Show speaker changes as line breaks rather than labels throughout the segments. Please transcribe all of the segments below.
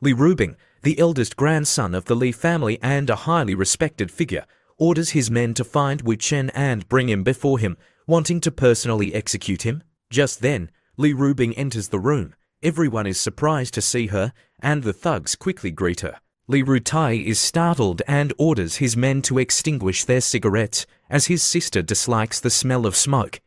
Li Rubing, the eldest grandson of the Li family and a highly respected figure, orders his men to find Wu Chen and bring him before him, wanting to personally execute him. Just then, Li Rubing enters the room. Everyone is surprised to see her, and the thugs quickly greet her. Li Rutai is startled and orders his men to extinguish their cigarettes, as his sister dislikes the smell of smoke.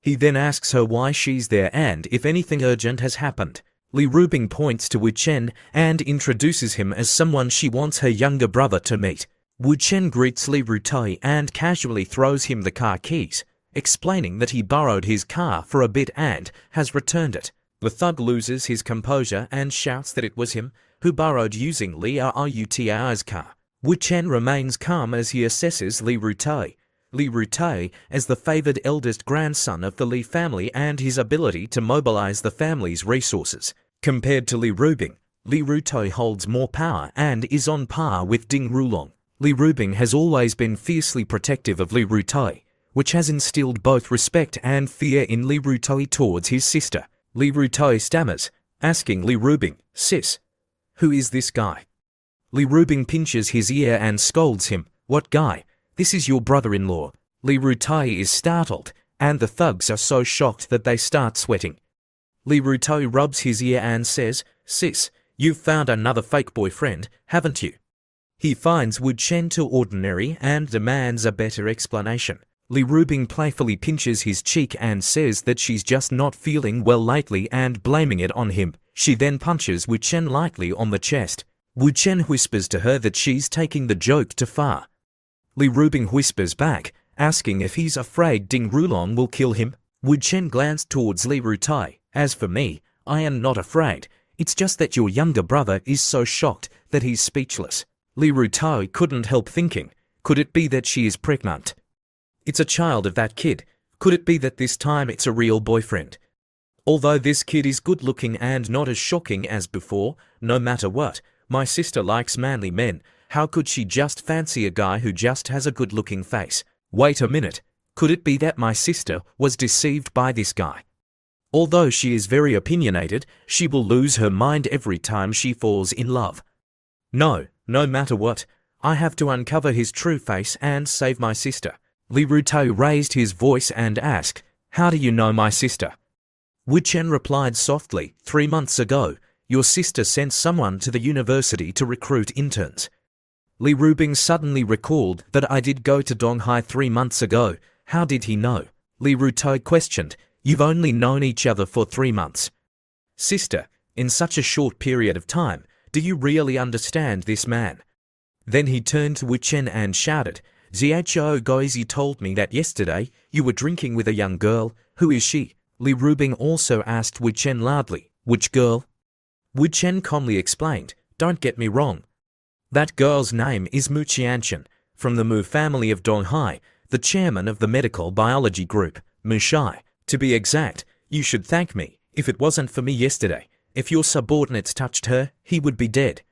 He then asks her why she's there and if anything urgent has happened. Li Rubing points to Wu Chen and introduces him as someone she wants her younger brother to meet. Wu Chen greets Li Rutai and casually throws him the car keys, explaining that he borrowed his car for a bit and has returned it. The thug loses his composure and shouts that it was him who borrowed using Li Rutai's car. Wu Chen remains calm as he assesses Li Rutai. Li Rutai as the favored eldest grandson of the Li family and his ability to mobilize the family's resources. Compared to Li Rubing, Li Rutai holds more power and is on par with Ding Rulong. Li Rubing has always been fiercely protective of Li Rutai, which has instilled both respect and fear in Li Rutai towards his sister. Li Rutai stammers, asking Li Rubing, "Sis, who is this guy?" Li Rubing pinches his ear and scolds him, "What guy? This is your brother-in-law." Li Rutai is startled, and the thugs are so shocked that they start sweating. Li Rutai rubs his ear and says, "Sis, you've found another fake boyfriend, haven't you?" He finds Wu Chen too ordinary and demands a better explanation. Li Rubing playfully pinches his cheek and says that she's just not feeling well lately and blaming it on him. She then punches Wu Chen lightly on the chest. Wu Chen whispers to her that she's taking the joke too far. Li Rubing whispers back, asking if he's afraid Ding Rulong will kill him. Wu Chen glanced towards Li Rutai. "As for me, I am not afraid. It's just that your younger brother is so shocked that he's speechless." Li Rutai couldn't help thinking, could it be that she is pregnant? It's a child of that kid. Could it be that this time it's a real boyfriend? Although this kid is good looking and not as shocking as before, no matter what, my sister likes manly men. How could she just fancy a guy who just has a good looking face? Wait a minute. Could it be that my sister was deceived by this guy? Although she is very opinionated, she will lose her mind every time she falls in love. No matter what, I have to uncover his true face and save my sister. Li Rutai raised his voice and asked, "How do you know my sister?" Wu Chen replied softly, 3 months ago, your sister sent someone to the university to recruit interns." Li Rubing suddenly recalled that I did go to Donghai 3 months ago. How did he know? Li Rutai questioned, "You've only known each other for 3 months. Sister, in such a short period of time, do you really understand this man?" Then he turned to Wu Chen and shouted, "Zhao Goizi told me that yesterday you were drinking with a young girl. Who is she?" Li Rubing also asked Wu Chen loudly, "Which girl?" Wu Chen calmly explained, "Don't get me wrong. That girl's name is Mu Qianchen, from the Mu family of Donghai, the chairman of the medical biology group, Mu Shai. To be exact, you should thank me. If it wasn't for me yesterday, if your subordinates touched her, he would be dead."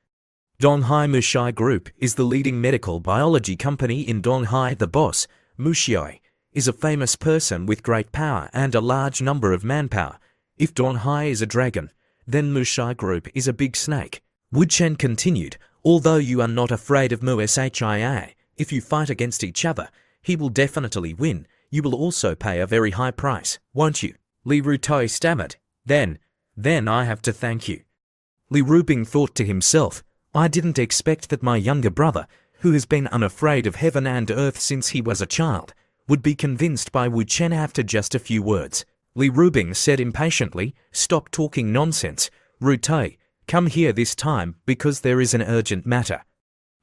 Donghai Mu Shai Group is the leading medical biology company in Donghai. The boss, Mu Shai, is a famous person with great power and a large number of manpower. If Donghai is a dragon, then Mu Shai Group is a big snake. Wu Chen continued, "Although you are not afraid of Mu Shia, if you fight against each other, he will definitely win. You will also pay a very high price, won't you?" Li Rutai stammered, Then I have to thank you." Li Rubing thought to himself, "I didn't expect that my younger brother, who has been unafraid of heaven and earth since he was a child, would be convinced by Wu Chen after just a few words." Li Rubing said impatiently, "Stop talking nonsense. Rutai, come here this time because there is an urgent matter."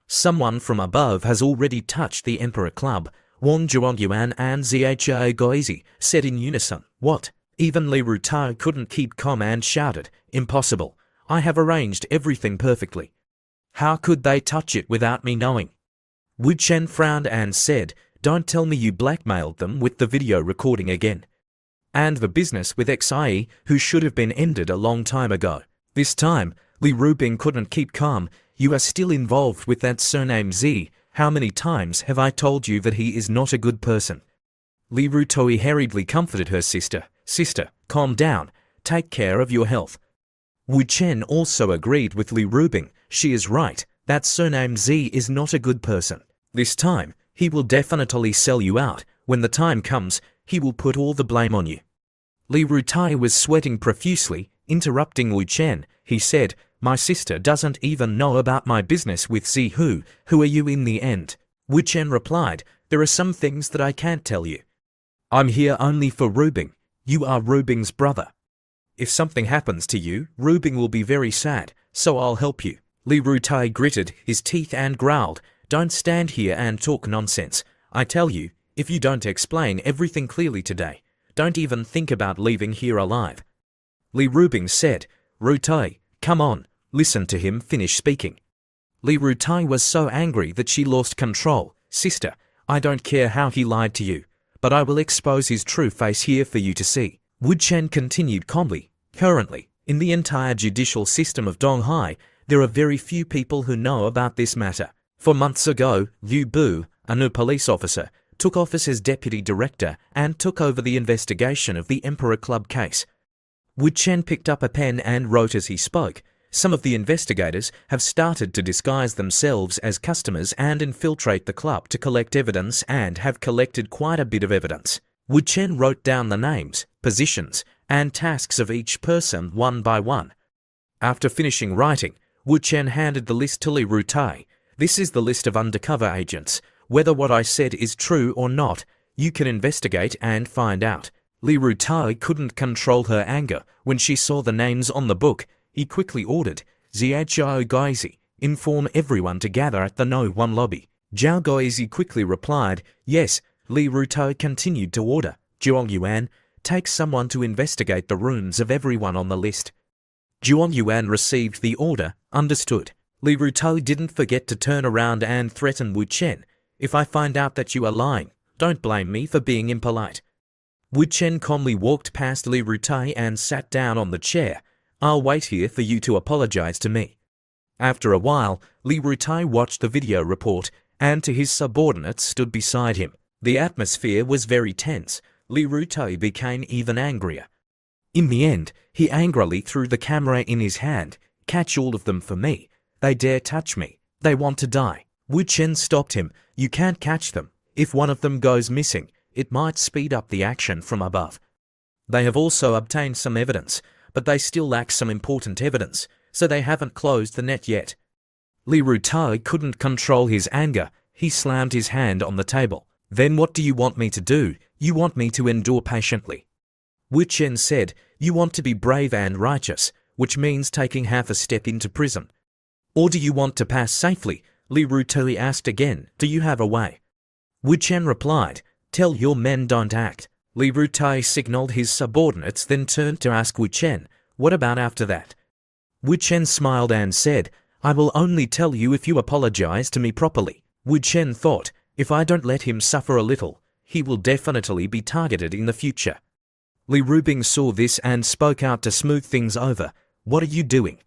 Someone from above has already touched the Emperor Club. Wang Zhuangyuan and Zhao Goizi said in unison, "What?" Even Li Rutai couldn't keep calm and shouted, "Impossible. I have arranged everything perfectly. How could they touch it without me knowing?" Wu Chen frowned and said, "Don't tell me you blackmailed them with the video recording again. And the business with XIE, who should have been ended a long time ago." This time, Li Rubing couldn't keep calm. "You are still involved with that surname Z. How many times have I told you that he is not a good person?" Li Rutai hurriedly comforted her sister. "Sister, calm down. Take care of your health." Wu Chen also agreed with Li Rubing. She is right. That surname Z is not a good person. This time, he will definitely sell you out. When the time comes, he will put all the blame on you. Li Rutai was sweating profusely, interrupting Wu Chen. He said, "My sister doesn't even know about my business with Z. Who are you in the end?" Wu Chen replied, "There are some things that I can't tell you. I'm here only for Rubing. You are Rubing's brother. If something happens to you, Rubing will be very sad, so I'll help you." Li Rutai gritted his teeth and growled, "Don't stand here and talk nonsense. I tell you, if you don't explain everything clearly today, don't even think about leaving here alive." Li Rubing said, "Rutai, come on, listen to him finish speaking." Li Rutai was so angry that she lost control. "Sister, I don't care how he lied to you, but I will expose his true face here for you to see." Wu Chen continued calmly, "Currently, in the entire judicial system of Donghai, there are very few people who know about this matter. 4 months ago, Liu Bu, a new police officer, took office as deputy director and took over the investigation of the Emperor Club case." Wu Chen picked up a pen and wrote as he spoke. "Some of the investigators have started to disguise themselves as customers and infiltrate the club to collect evidence and have collected quite a bit of evidence." Wu Chen wrote down the names, positions, and tasks of each person one by one. After finishing writing, Wu Chen handed the list to Li Rutai. "This is the list of undercover agents. Whether what I said is true or not, you can investigate and find out." Li Rutai couldn't control her anger when she saw the names on the book. He quickly ordered, "Zhao Gaizi, inform everyone to gather at the No 1 lobby." Zhao Gaizi quickly replied, "Yes." Li Rutai continued to order, "Zhuang Yuan, take someone to investigate the rooms of everyone on the list." Zhuang Yuan received the order, understood. Li Rutai didn't forget to turn around and threaten Wu Chen. "If I find out that you are lying, don't blame me for being impolite." Wu Chen calmly walked past Li Rutai and sat down on the chair. "I'll wait here for you to apologize to me." After a while, Li Rutai watched the video report and to his subordinates stood beside him. The atmosphere was very tense. Li Rutai became even angrier. In the end, he angrily threw the camera in his hand. "Catch all of them for me. They dare touch me. They want to die." Wu Chen stopped him. "You can't catch them. If one of them goes missing, it might speed up the action from above. They have also obtained some evidence, but they still lack some important evidence, so they haven't closed the net yet." Li Rutai couldn't control his anger. He slammed his hand on the table. "Then what do you want me to do? You want me to endure patiently?" Wu Chen said, "You want to be brave and righteous, which means taking half a step into prison. Or do you want to pass safely?" Li Rutai asked again, "Do you have a way?" Wu Chen replied, "Tell your men don't act." Li Rutai signaled his subordinates, then turned to ask Wu Chen, "What about after that?" Wu Chen smiled and said, "I will only tell you if you apologize to me properly." Wu Chen thought, "If I don't let him suffer a little, he will definitely be targeted in the future." Li Rubing saw this and spoke out to smooth things over. "What are you doing?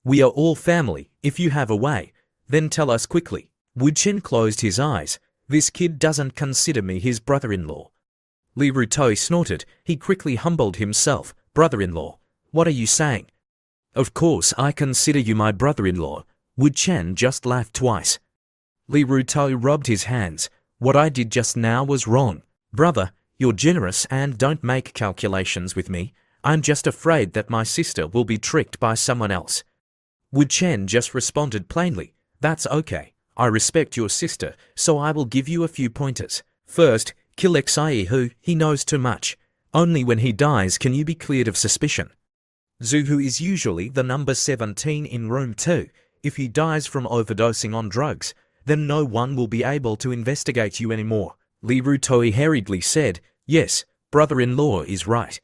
We are all family. If you have a way, then tell us quickly." Wu Chen closed his eyes. "This kid doesn't consider me his brother-in-law." Li Rutai snorted. He quickly humbled himself. "Brother-in-law? What are you saying?" "Of course I consider you my brother-in-law." Wu Chen just laughed twice. Li Rutai rubbed his hands. "What I did just now was wrong. Brother, you're generous and don't make calculations with me. I'm just afraid that my sister will be tricked by someone else." Wu Chen just responded plainly, "That's okay. I respect your sister, so I will give you a few pointers. First, kill Xiaohu. He knows too much. Only when he dies can you be cleared of suspicion. Zuhu is usually the number 17 in room 2. If he dies from overdosing on drugs, then no one will be able to investigate you anymore." Li Rutai hurriedly said, "Yes, brother-in-law is right."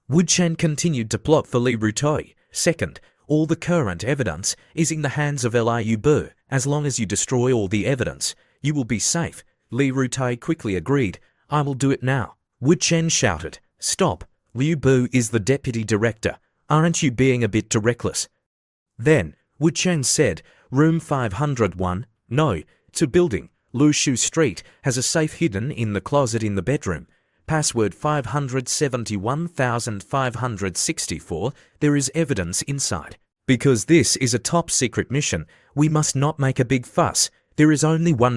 Wu Chen continued to plot for Li Rutai. "Second, all the current evidence is in the hands of Liu Bu. As long as you destroy all the evidence, you will be safe." Li Rutai quickly agreed. "I will do it now." Wu Chen shouted, "Stop! Liu Bu is the deputy director. Aren't you being a bit too reckless?" Then, Wu Chen said, "Room 501, no, to building, Lu Shu Street, has a safe hidden in the closet in the bedroom. Password 571,564. There is evidence inside. Because this is a top secret mission, we must not make a big fuss. There is only one